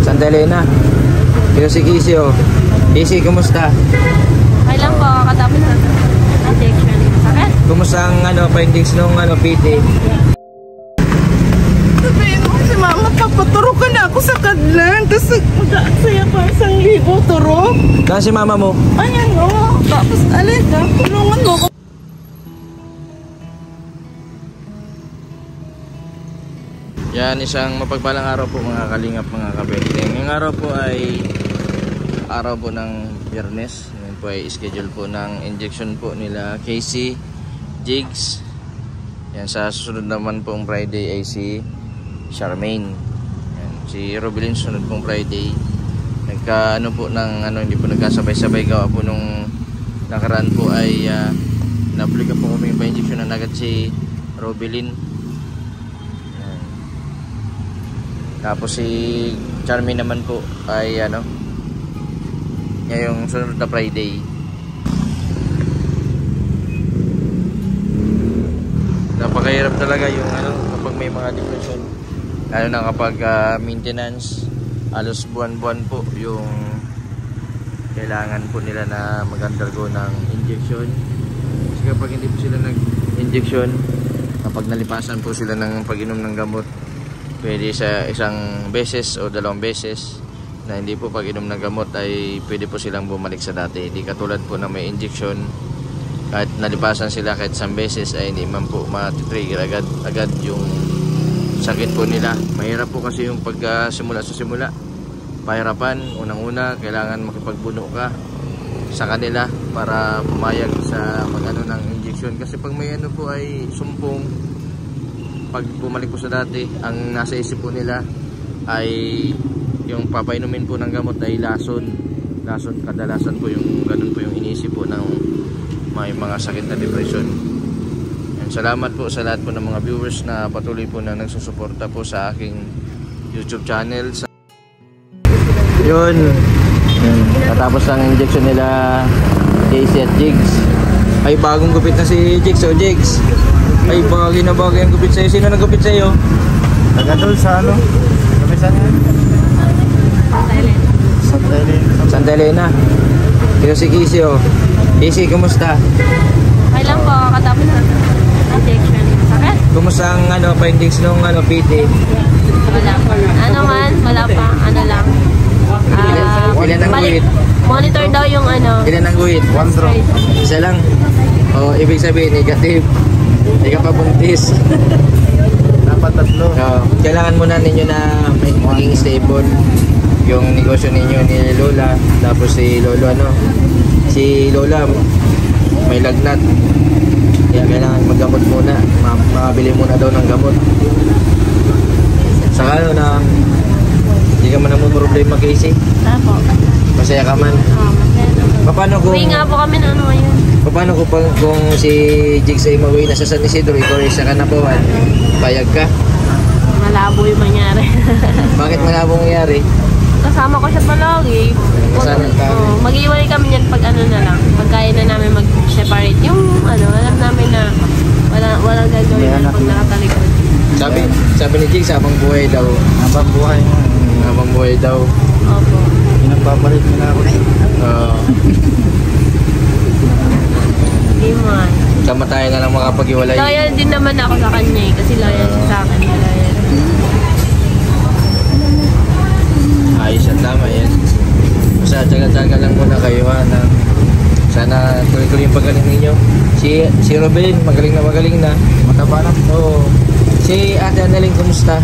Santa Elena. Ito si Casey, oh. Casey, kumusta? Okay lang po, katapos na injection. Sakit? Kumusta ang findings nung PT? Sabihin mo si mama, papaturo ka na ako sa kadlan. Tapos mag-aaksaya pa 1,000 turo. Saan si mama mo? Ayan o. Tapos alin ka, tulungan mo ko. Yan, isang mapagpalang araw po mga kalingap, mga kabenteng. Ngayong araw po ay araw po ng Biyernes. Ngayon po ay schedule po ng injection po nila Casey, Jigs. Yan, sa susunod naman pong Friday ay si Charmaine. Yan, si Robilin sunod pong Friday. Nagka po ng hindi po nagkasabay-sabay, gawa po nung nakaraan po ay na-aplika po kami pa-injection na agad si Robilin. Tapos si Charmaine naman po ay ngayong sunod na Friday. Napakahirap talaga yung kapag may mga depression, lalo na kapag maintenance, halos buwan-buwan po yung kailangan po nila na mag-undergo ng injection. Kasi kapag hindi po sila nag-injection, kapag nalipasan po sila ng pag-inom ng gamot, pwede sa isang beses o dalawang beses na hindi po pag-inom ng gamot ay pwede po silang bumalik sa dati. Hindi katulad po na may injection, kahit nalipasan sila kahit isang beses ay hindi man po ma-trigger agad yung sakit po nila. Mahirap po kasi yung pagsimula sa simula. Pahirapan, unang-una kailangan makipagbuno ka sa kanila para pumayag sa ng injection. Kasi pag may po ay sumpong, pag bumalik po sa dati, ang nasa isip po nila ay yung papainumin po ng gamot ay lason. Kadalasan po yung ganun po yung inisip po ng may mga sakit na depression. And salamat po sa lahat po ng mga viewers na patuloy po na nagsusuporta po sa aking YouTube channel. Yun. Natapos ang injection nila Casey at Jigs. Ay, bagong gupit na si Jigs. O Jigs, ay bagay na bagay ang gupit sa'yo. Sino nagupit sa'yo? Tagadol sa Kami saan yan? Santa Elena. Ito si Casey, oh. Casey, kumusta? Okay lang po, katapos na injection. Sakit? Kumusta ang findings nung PT? Wala pa. Wala pa. Lang. Ilan ang guhit? Monitor daw yung Ilan ang guhit? One drop. Isa lang. O, ibig sabihin, negative. Hindi ka pa buntis. Dapat 3. Kailangan muna ninyo na maging stable yung negosyo ninyo ni Lola. Tapos si Lolo si Lola may lagnat, kaya kailangan maggamot muna. Makabili muna daw ng gamot. Saka na hindi ka man problema, Casey. Apo. Masaya ka man. Paano kung uwi nga po kami na ngayon. Paano kung si Jigs ay mauwi na sa San Isidro, ikaw ay sa Kanapawan, payag ka? Malabo yung mangyari. Bakit malabo mangyari? Kasama ko siya palagi. Mag-iwalay kami yan pag na lang. Pag kaya na namin mag-separate. Yung alam namin na walang gagawin na pag nakatalikod. Sabi ni Jigs, habang buhay daw. Habang buhay mo. Habang buhay daw. Opo. Pinagpapalit mo na ako. Hindi man. Kamatayan na lang makapag-iwalay. Loyal din naman ako sa kanya eh. Kasi loyal siya sa akin. Loyal. Ayos at tama yan. Basta tsaga-tsaga lang muna kayo na sana tuloy-tuloy yung pagaling ninyo. Si Robin, magaling na. Mataba na. Oo. Si Ate Annalyn, kumusta?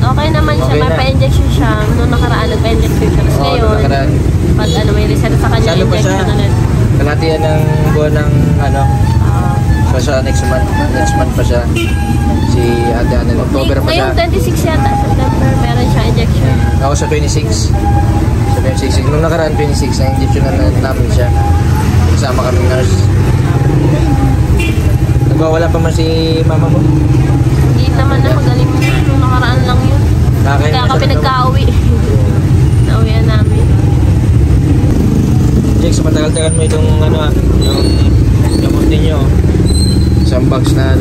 Okay naman siya. Okay may na. Pa-injection siya. Noong nakaraan, nagpa-injection siya. Tapos ngayon, pag may result sa kanya, Salo pa siya? injection ulit. Kalatian ng buwan ng sa next month pa siya. Si Ate Annalyn, October pa siya. Ngayong 26 yata, September, meron siya injection. Ako sa 26. Sa 26. Nung nakaraan 26, na-injection na namin siya. Kasama kami nurse. Nagwawala pa man si mama mo? Hindi naman na magaling na. Nung nakaraan lang yun. Kaya kami nagka-uwi. Nauwian namin. Jake, sa matagal-tagal mo itong yung gamot ninyo. Isang box na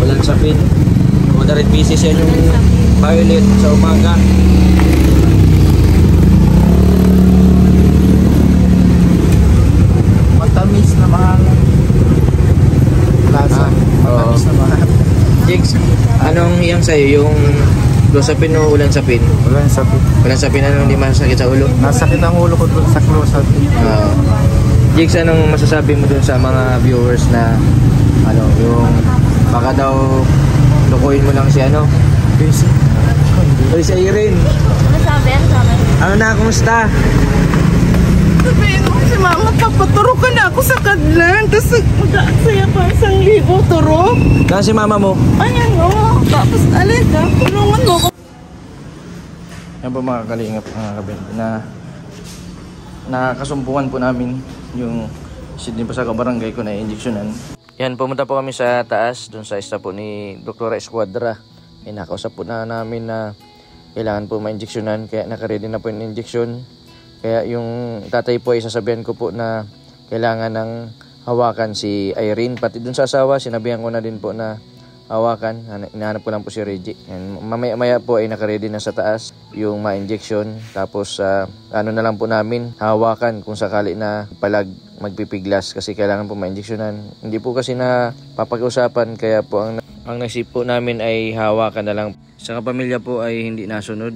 walang sapin. 100 pieces yan yung violet sa umaga. Matamis na mahal. Lasa. Matamis na mahal. Jigs, anong hiyang sa'yo? Yung clozapine o ulan sapin? Walang sakit. Ulan sapin, anong hindi masakit sa ulo? Nasakit ang ulo ko doon sa close-up. Jigs, anong masasabi mo dun sa mga viewers na ano, yung baka daw lukuhin mo lang si ano? Busy. Uy, si Irene. Ano sabi? Ano na, kumusta? Sabihin mo si mama, papaturo ka na ako sa kadlan. Tapos mag-aaksaya pa 1,000 turo. Saan si mama mo? Ayan o. Tapos alika, tulungan mo ko. Yan po mga kalingap, mga kabin, na nakakasumpukan po namin yung din pa sa kabarangay ko na injeksyonan. Yan, pumunta po kami sa taas, dun sa isa po ni Dr. Esquadra. Nakausap po na namin na kailangan po ma-injeksyonan, kaya nakaready na po yung injeksyon. Kaya yung tatay po ay sasabihan ko po na kailangan ng hawakan si Irene. Pati dun sa asawa, sinabihan ko na din po na hawakan. Inahanap ko lang po si Reggie. And mamaya po ay nakaready na sa taas yung ma-injection. Tapos ano na lang po namin, hawakan kung sakali na palag magpipiglas kasi kailangan po ma-injeksyonan. Hindi po kasi na papag-usapan, kaya po ang naisip po namin ay hawakan na lang. Sa kapamilya po ay hindi nasunod.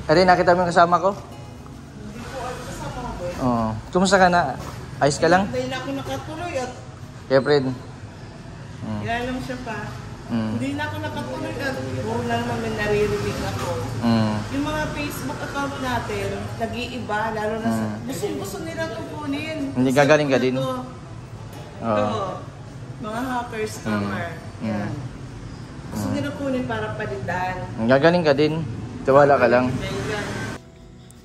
Ari, nakita mo yung kasama ko? Hindi ko ay kasama ko. Oo. Kumusta ka na? Ayos ka lang? Hindi na ako nakatuloy at Kaya, Fred. ilalam siya pa. Hindi na ako nakatuloy at puro na naman may naririnig ako. Yung mga Facebook account natin, nag-iiba, lalo na sa... Gusto nila tupunin. Hindi gagaling ka din? Ito, mga hackers, scammer. Yan. Gusto nila kunin para palitan. Gagaling ka din. Tiwala ka lang. Yan.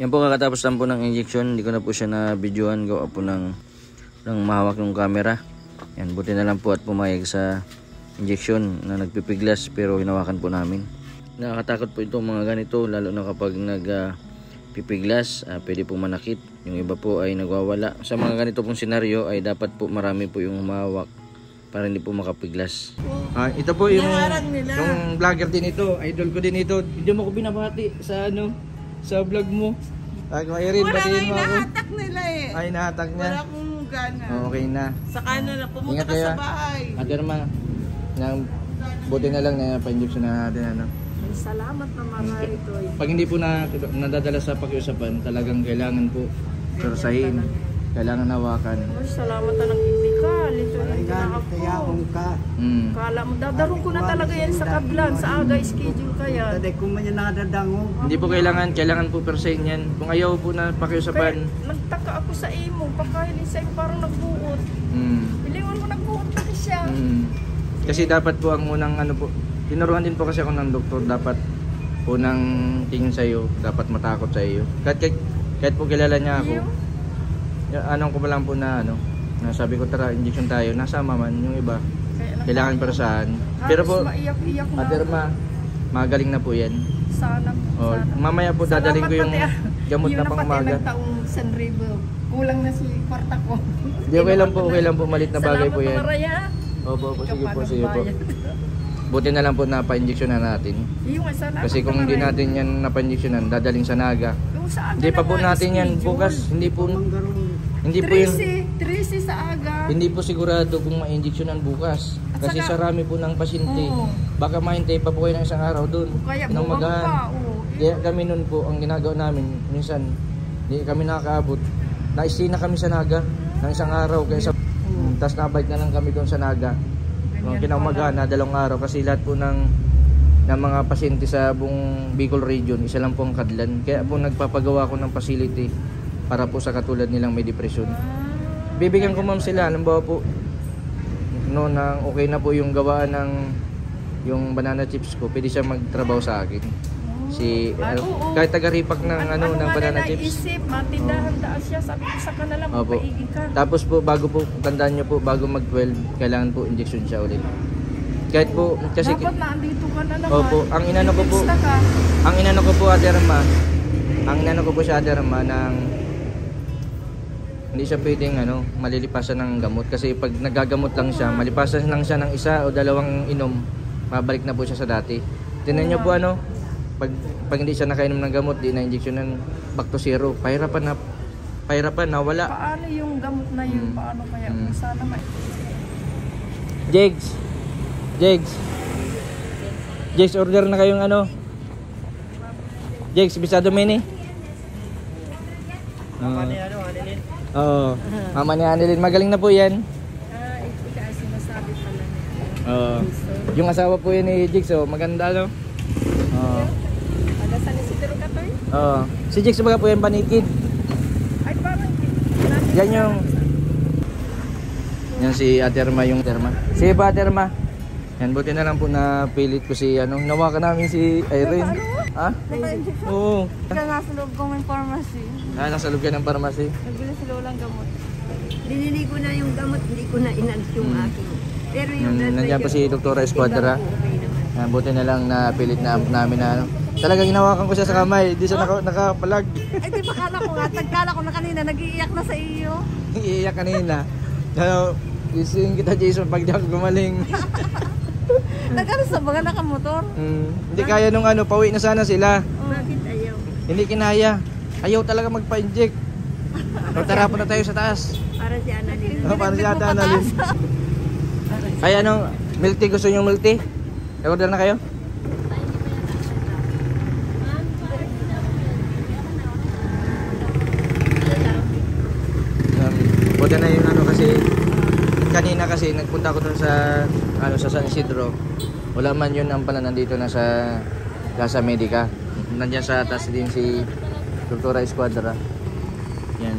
Yan po, kakatapos lang po ng injection. Hindi ko na po siya na-videoan. Gawa po ng mahawak ng camera. Yan, buti na lang po at pumayag sa injection na nagpipiglas, pero hinawakan po namin. Nakakatakot po itong mga ganito, lalo na kapag nagpipiglas, pwede po manakit. Yung iba po ay nagwawala. Sa mga ganito pong senaryo ay dapat po marami po yung humawak para hindi po makapiglas. Ito po yung vlogger din ito, idol ko din ito. Hindi mo ko binabati sa sa vlog mo. Irene, batiin mo ako. Nahatak nila eh. Ay, nahatak niya. Wala akong gana. Okay na. Sa kanan na, pumunta Ingat ka kayo, sa bahay. Ate Irma, buti na lang na pa-injection na natin. Salamat na mga ito. Pag hindi po nadadala sa pakiusapan, talagang kailangan po sursahin. Kailangan hawakan. Salamat na ng ibigay. Ito yung ako. Kala mo, dadarong ko na talaga yan sa kablan. Sa aga, schedule ka yan. Hindi po kailangan po persayin yan. Kung ayaw po na pakiusapan. Nagtaka ako sa imo. Pagkailin sa imo parang nagbuot. Pilingon mo nagbuot na siya. Kasi dapat po ang unang po. Tinuruan din po kasi ako ng doktor. Dapat unang tingin sa iyo. Dapat matakot sa iyo. Kahit po kilala niya ako. Anong ko pa lang po na sabi ko tara injection tayo, nasama man yung iba kailangan para saan, pero po Ate Irma, magaling na po yan. Sana. Mamaya po dadaling ko yung gamot na pang umaga. Taong San River, kulang na si kwarta ko. Hindi, okay lang po malit na bagay po yan. Opo, sige po. Buti na lang po na pa-injection na natin. Kasi kung hindi natin yan na-pa-injectionan, dadaling sa Naga. Hindi pa po natin yan bukas. Hindi po yun. 13 sa aga. Hindi po sigurado kung ma-injectionan bukas. Kasi sarami po ng pasyente. Baka mahintay pa po kayo ng isang araw doon. Nang magahan. Kaya kami noon po, ang ginagawa namin, minsan, hindi kami nakakaabot. Na-stay na kami sa Naga ng isang araw. Tapos nabalik na lang kami doon sa Naga. Nung kinaumagaan na 2 araw kasi lahat po ng mga pasyente sa buong Bicol region, isa lang po ang Kadlan. Kaya po nagpapagawa ko ng facility para po sa katulad nilang may depression. Bibigyan ko ma'am sila, halimbawa po nang okay na po yung gawaan ng yung banana chips ko, pwede siya magtrabaho sa akin. Kahit taga-ripak ng ng banana chips. Isip, matindahan daan siya, sabi ko sa kanila magpaiging ka. Tapos po tandaan nyo po, bago mag-12, kailangan po injection siya ulit. Kahit po, kasi dapat na andito ka na naman. Opo, ang inano ko po Ate Irma, ang nano ko po siya derma ng hindi siya pwedeng malilipasan ng gamot kasi pag nagagamot lang siya, malipasan lang siya ng isa o dalawang inom, mabalik na po siya sa dati. Tingnan niyo po pag hindi siya nakainom ng gamot, di na injeksyonan, back to zero. Pahirapan na wala. Paano yung gamot na yun? Paano kaya? Sana may... Jigs, order na kayong Jigs, bisado mini. Mama ni Annelyn. Oo. Mama ni Annelyn, magaling na po 'yan. Ito kasi sinasabi pala niya. Yung asawa po 'yan ni Jigs, maganda Taga San Isidro ka to? Si Jigs baga po 'yan panikid. Ay parang Yan yung yan si Aterma yung Terma. Si Aterma. Yan, buti na lang po na pilit ko si nawakan namin si Irene. Ha? Oo. nasa loob kong pharmacy. Nasa loob ka ng pharmacy. Nagbili si Lolang gamot. Binili ko na yung gamot, hindi ko na inalis yung akin. Pero yung nandiyan pa si Dr. Esquadra. Buti na lang na pilit na namin na talagang hinawakan ko siya sa kamay, hindi siya nakapalag. Ay di ba kala ko nga, tagkala ko na kanina, nag-iiyak na sa iyo. Iiyak kanina. Pero gising kita Jason pag di ako gumaling. Nagano sa mga nakamotor? Hindi kaya nung pauwi na sana sila. Bakit ayaw? Hindi kinaya. Ayaw talaga magpa-inject. Tara po na tayo sa taas. Para si Annalyn. Para si Ate Annalyn. Ay milk tea, gusto nyo milk tea? I-order na kayo? Buti na yung kasi kanina kasi nagpunta ko dun sa sa San Isidro. Wala man yun ang pala nandito na sa Casa Medica. Nandiyan sa taas din si Dr. Esquadra. Yan.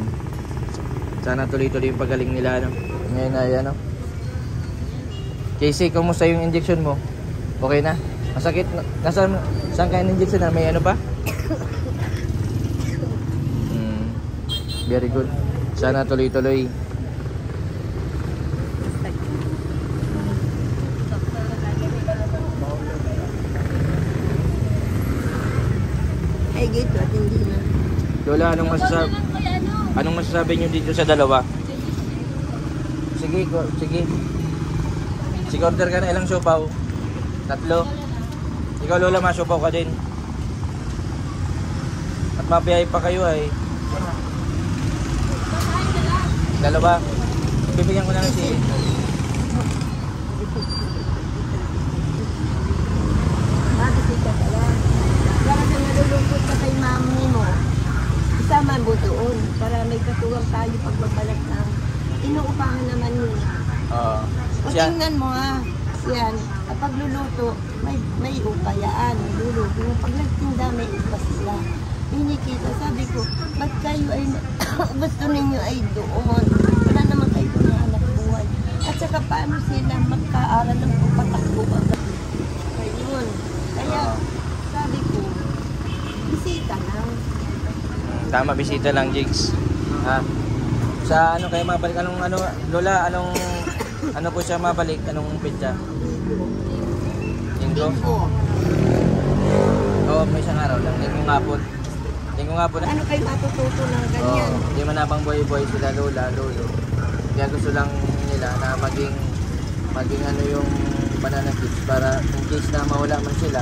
Sana tuloy-tuloy yung pagaling nila Ngayon ay Casey, kumusta yung injection mo? Okay na? Masakit? Saan kayo injection na? May pa? Very good. Sana tuloy-tuloy. Ay, gito at hindi na. Lola, anong masasabi nyo dito sa dalawa? Sige. Sige, order ka na ilang siopaw? 3. Ikaw Lola, masiopaw ka din. At mabiyay pa kayo ay. 2. Bibigyan ko na lang si Bakit ka pala? Para na nalulungkot ka kay mami mo. Isama mo doon para may katuwang tayo pagbabalik ng inuupahan naman yun. O tingnan mo yan, kapag luluto, may upayaan, luluto. Pag nagtinda, may upa sila. Pinikita, sabi ko, ba't kayo ay gusto ninyo ay doon? Wala naman kayo doon na anak buhay. At saka paano sila magkaaral ng patakbo? Ayun. Kaya, sabi ko, bisita lang. Tama, bisita lang, Jigs. Sa kayo mabalik? Lola, ano po siya mabalik? Anong pitsa? Linggo? Oo, may isang araw lang. Linggo nga po na. Ano kayo matututo ng ganyan? Hindi man nabang boy sila, Lola, Lolo. Kaya gusto lang nila na maging yung banana kids para in case na mawala man sila.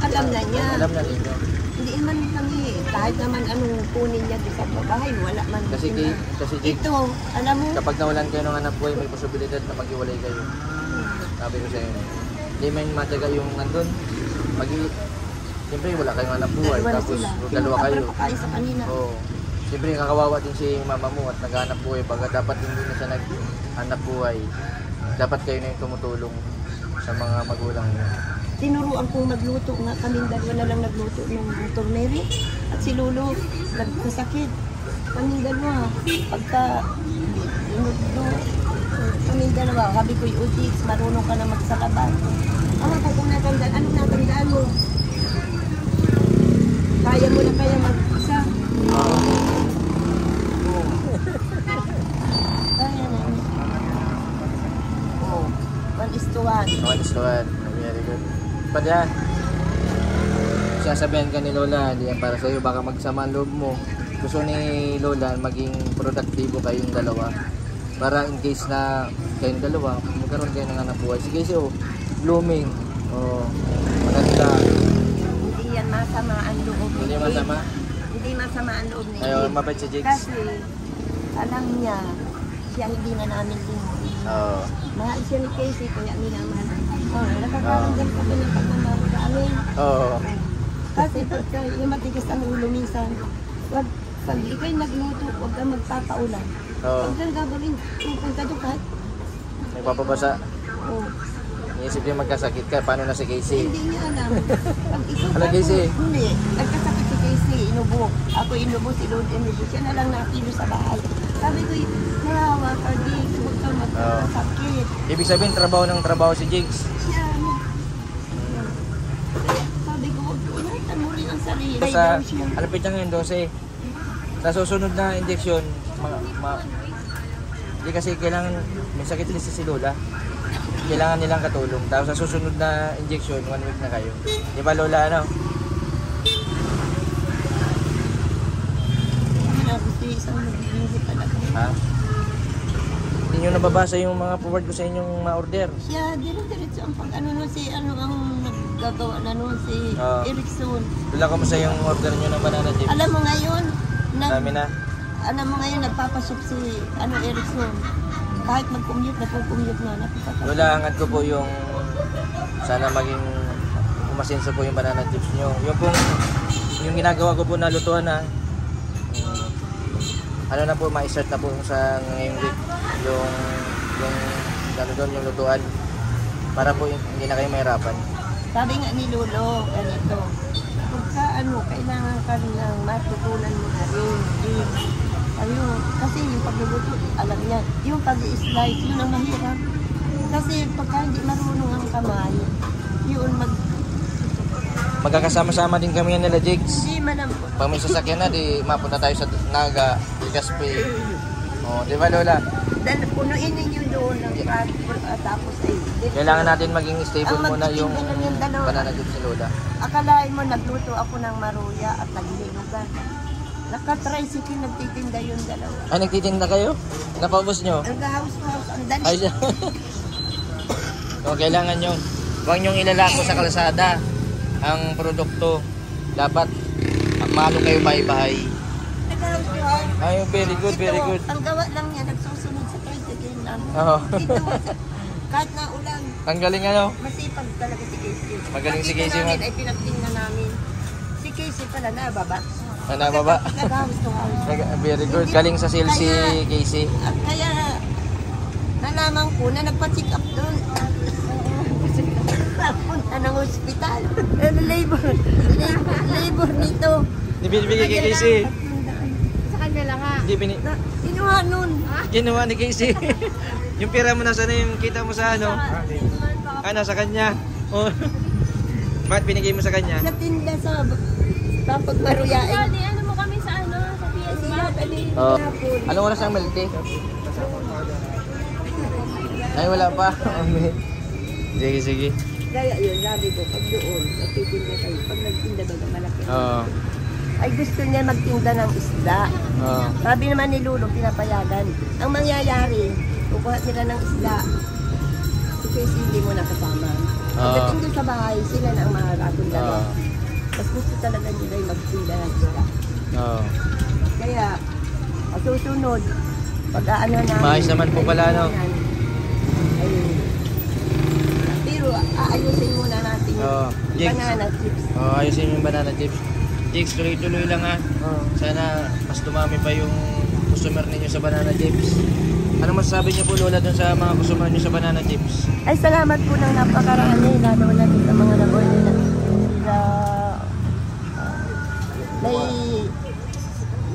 Alam na niya. Alam na ninyo. Hindi man kami, kahit naman anong kunin niya sa bahay, wala man. Kasi Jigs, ito, alam mo, kapag nawalan kayo ng anak buhay, may posibilidad na maghiwalay kayo. Sabi ko sa inyo. Hindi man mataga yung nandun. Siyempre wala kayong anak buhay, tapos dalawa kayo. Sa kanina. Oo. Siyempre kakawawa din si mama mo at naghahanap buhay. Baga dapat hindi na siya naghanap buhay. Dapat kayo na yung tumutulong sa mga magulang niyo. Tinuruan kong magluto nga, kaming dalawa na lang nagluto ng Dr. Mary at si Lolo nagkasakit. Kaming dalawa, pagka dinudlo, kaming dalawa, sabi ko yung Utix, marunong ka na magsalaban. Kung natandaan, anong natandaan mo? Kaya mo na kaya mag-isa? Kaya na. 1:1. 1:1. Very good. Padya. pagsasabihan ka ni Lola, hindi yan para sa'yo, baka magsama ang loob mo. Gusto ni Lola maging produktibo kayong dalawa. Para in case na kayong dalawa, magkaroon kayo ng anak buhay. Sige, blooming. Maganda. Hindi yan masama ang loob ni Hindi Jigs. masama? Hindi masama ang loob ni Ayaw, Jigs. mabait si Jigs. Kasi, alam niya, siya hindi na namin linguin. Oo. Mahal siya ni Casey, kaya minamahal. Nakakaramdam kami ng pagmamahal sa amin. Oo. Kasi pagka yung matigas ang ulo minsan, pag ikaw'y nagluto, huwag kang magpapaulan. Oo. Huwag kang gagawin, kung ka doon kahit. Nagpapabasa. Oh. Iisip niya magkasakit ka. Paano na si Casey? Hindi niya alam. Pag ikaw Ano, Casey? Hindi. Nagkasakit si Casey, inubo. Ako inubo, si Lord inubo. Siya na lang nakilo sa bahay. Sabi ko, nahawa ka, Jigs. Huwag kang magkasakit. Ibig sabihin, trabaho ng trabaho si Jigs. Siya, sabi ko, huwag inaitan mo rin ang sarili. Sa, Daw siya. alapit niya ngayon, 12. Sa susunod na injection, hindi kasi kailangan, may sakit din si Lola. Kailangan nilang katulong. Tapos sa susunod na injection, 1 week na kayo. Di ba Lola, ano? Isang nagbibigay talaga. Ha? Hindi nyo nababasa yung mga forward ko sa inyong ma-order. Siya, dire-diretso ang pag-ano nun si, ano ang naggagawa na nun si Erickson. Lola, kamusta yung order nyo ng banana chips? Alam mo ngayon, Dami na. alam mo ngayon, nagpapasok si Erickson. Kahit mag-commute, nagpo-commute na. Lola, hangad ko po yung sana maging umasenso po yung banana chips nyo. Yung ginagawa ko po na lutuan na ano na po, ma-start na po sa ngayong week yung ano doon, yung lutuan para po hindi na kayo mahirapan. Sabi nga ni Lolo, ganito, pagka kailangan ka ng matutunan mo na rin. Ayun, kasi yung pagluluto, alam niya, yung pag-i-slice, yun ang mahirap. Kasi pagka hindi marunong ang kamay, yun Magkakasama-sama din kami yan nila Jigs. Hindi man Pag may sasakyan na, di mapunta tayo sa Naga, Gaspi. Di ba Lola? Then punuin ninyo doon ng tapos Kailangan natin maging stable muna yung dalawa. banana chips ni Lola. Akalain mo nagluto ako ng maruya at naglilugan. Naka-tricycle nagtitinda yung dalawa. Ay, nagtitinda kayo? Napaubos nyo? Nag-house-house, ang dali. Ay, so, kailangan yun. Huwag nyong ilalako sa kalsada ang produkto. Dapat malo kayo bahay-bahay. Nag-house-house. Ay, very good, very good. Ang gawa lang niya, nagsusunod sa tricycle namin. Oo. Dito, kahit na ulan, Ang galing ano? masipag talaga si Casey. Magaling si Casey, namin ay pinagtingnan namin. Si Casey pala nababa. Nababa. Nag-house-to-house. Very good. Galing sa sales si Casey. At kaya, nalaman ko na nagpa-check up doon. Punta ng hospital. Labor nito. Hindi binibigay kay Casey. Sa kanya lang ha. Hindi Kinuha nun. Ginawa ni Casey. Yung pera mo nasa na yung kita mo sa ano? Sa kanya. Oh. Bakit binigay mo sa kanya? Sa tinda sa pagmaruyain. Daddy, ano mo kami sa sa PS Bank? Oh. Anong oras ang milk tea? Ay, wala pa. Sige, sige. Kaya yun, sabi ko, pag doon, nagtitinda kayo. Pag nagtinda doon, malaki. Oo. Ay gusto niya magtinda ng isda. Oo. Sabi naman ni Lolo, pinapayagan. Ang mangyayari, kukuha sila ng isda. Kasi hindi mo nakasama. Pagdating doon sa bahay, sila na ang makakatong dalawa. Mas gusto talaga nila yung magtinda ng isda. Oo. Kaya, susunod, pag-aano namin. Maayos naman po pala, no? Ayun. Pero aayusin muna natin Oo. yung banana chips. Oh, ayusin yung banana chips. Jigs, tuloy-tuloy lang ha. Sana mas dumami pa yung customer ninyo sa banana chips. Ano masasabi niyo po Lola dun sa mga customer niyo sa banana chips? Ay, salamat po ng napakarami. Lalo na sa mga nag-order na may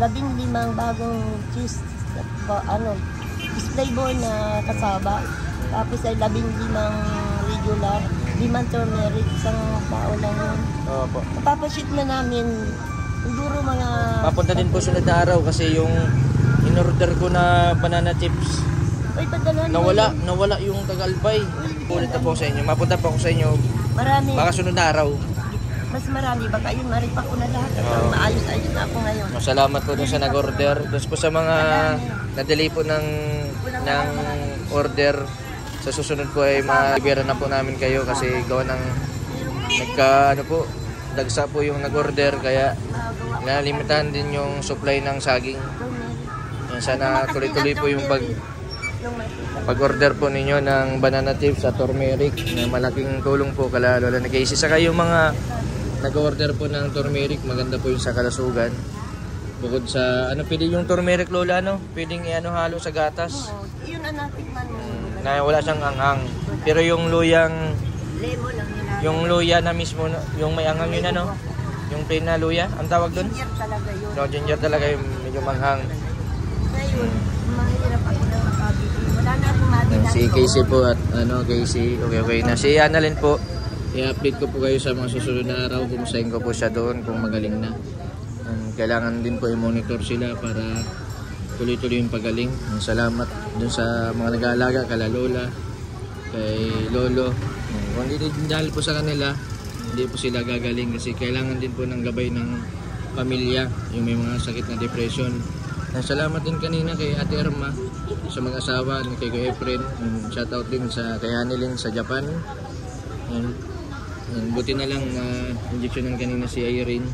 15 bagong cheese display board na kasaba. Tapos ay 15 regular, 5 turmeric, isang tao lang yun. Oo po. Napapashoot na namin, siguro mga... Mapunta din po sunod na araw kasi yung in-order ko na banana chips Uy, padala mo nawala yung Tagalbay. Ulit na po sa inyo. Mapunta po ako sa inyo. Marami. Baka sunod na araw. mas marami. Baka yun, maripa ko na lahat. At maayos-ayos na ako ngayon. Salamat po dun sa nag-order. Doon po sa mga na-delay po ng order. Sa susunod po ay ma-libera na po namin kayo kasi gawa ng dagsa po yung nag-order kaya nalimitahan din yung supply ng saging. Yan, sana tuloy-tuloy po yung pag-order po ninyo ng banana tips at turmeric na malaking tulong po kala Lola na Casey. Saka yung mga nag-order po ng turmeric, maganda po yung sa kalasugan. Bukod sa pwede yung turmeric Lola, pwedeng halo sa gatas. Oo, yun ang natikman mo. Na wala siyang anghang. Pero yung luyang Lemon ang nilalagay. yung luya na mismo, yung may anghang yun yung plain na luya, ang tawag doon? Ginger talaga yun. No, ginger talaga yung medyo manghang. Ngayon, mahirap ako na makabili. Wala na akong mabili. Si Casey po at Casey, okay na. Si Annalyn po, i-update ko po kayo sa mga susunod na araw kung saan ko po siya doon kung magaling na. Kailangan din po i-monitor sila para tuloy-tuloy yung pagaling. Salamat dun sa mga nag-aalaga, kala Lola, kay Lolo. Kung hindi dahil po sa kanila, hindi po sila gagaling kasi kailangan din po ng gabay ng pamilya, yung may mga sakit na depression. Salamat din kanina kay Ate Irma sa mga asawa, kay Kuya Efren. Shoutout din kay Annalyn sa Japan. Buti na lang injection ng kanina si Irene.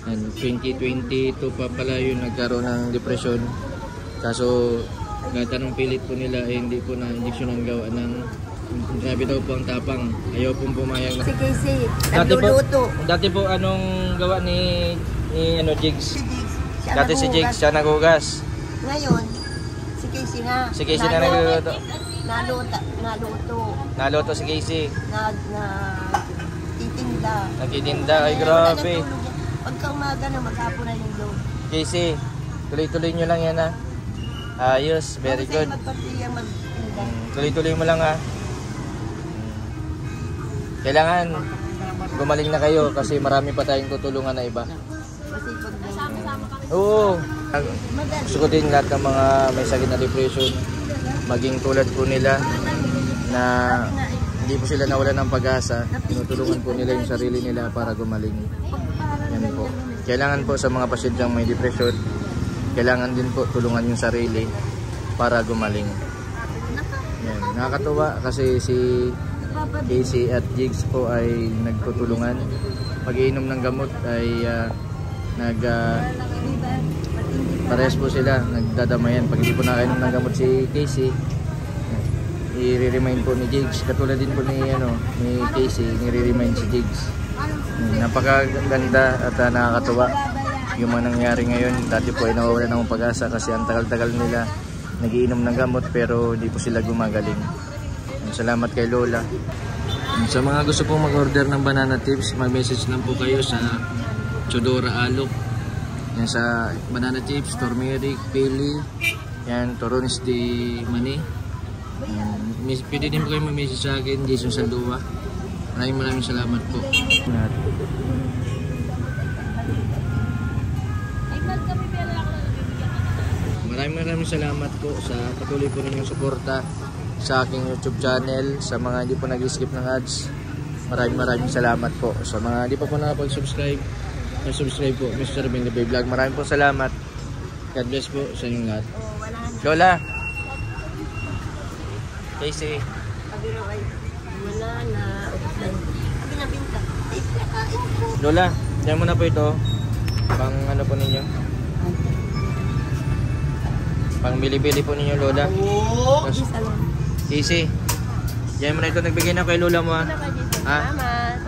2022 pa pala yun nagkaroon ng depression. Kaso kahit anong pilit po nila hindi po na injection ang gawa ng sabi daw po ang tapang. Ayaw pong pumayag. Si Casey, nagluluto. Dati po anong gawa ni Jigs? Si Jigs. Dati si Jigs siya naghugas. Ngayon, si Casey na. Si Casey na nagluluto. Naluto si Casey. Titinda. Nagtitinda. Ay grabe. Pagka umaga na maghapon na yung load. Casey, tuloy-tuloy nyo lang yan ha. Ayos, very good. Tuloy-tuloy mo lang ha. Kailangan gumaling na kayo kasi marami pa tayong tutulungan na iba. Oo. Gusto ko din lahat ng mga may sakit na depression maging tulad po nila na hindi po sila nawalan ng pag-asa. Tinutulungan po nila yung sarili nila para gumaling. Yan po. Kailangan po sa mga pasyenteng may depression, kailangan din po tulungan yung sarili para gumaling. Yan. Nakakatuwa kasi si Casey at Jigs po ay nagtutulungan. Pag-iinom ng gamot ay parehas po sila, nagdadamayan. Pag hindi po nakainom ng gamot si Casey, i-remind po ni Jigs. Katulad din po ni Casey, i-remind si Jigs. Napakaganda at nakakatuwa yung mga nangyari ngayon. Dati po ay nawawalan ng pag-asa kasi ang tagal-tagal nila nagiinom ng gamot pero hindi po sila gumagaling. Salamat kay Lola. Sa mga gusto pong mag-order ng banana tips, mag-message lang po kayo sa Chodora Alok. Yan sa banana tips, turmeric, pili, yan, Torones de Mani. Pwede din po kayo mag-message sa akin, Jason Saldua. Maraming salamat po. Maraming salamat po sa patuloy po ninyong suporta sa aking YouTube channel. Sa mga hindi po nag-skip ng ads, maraming salamat po. Sa mga hindi pa po nakapag-subscribe, subscribe po, Mr. Benny Bay Vlog. Maraming po salamat. God bless po sa inyong lahat. Lola! Casey! Wala na. Binabinta. Lola, yan mo na po ito. Pang ano po ninyo? Pang bili-bili po ninyo, Lola. Casey, yan mo na ito. Nagbigay na kay Lola mo ha. Salamat.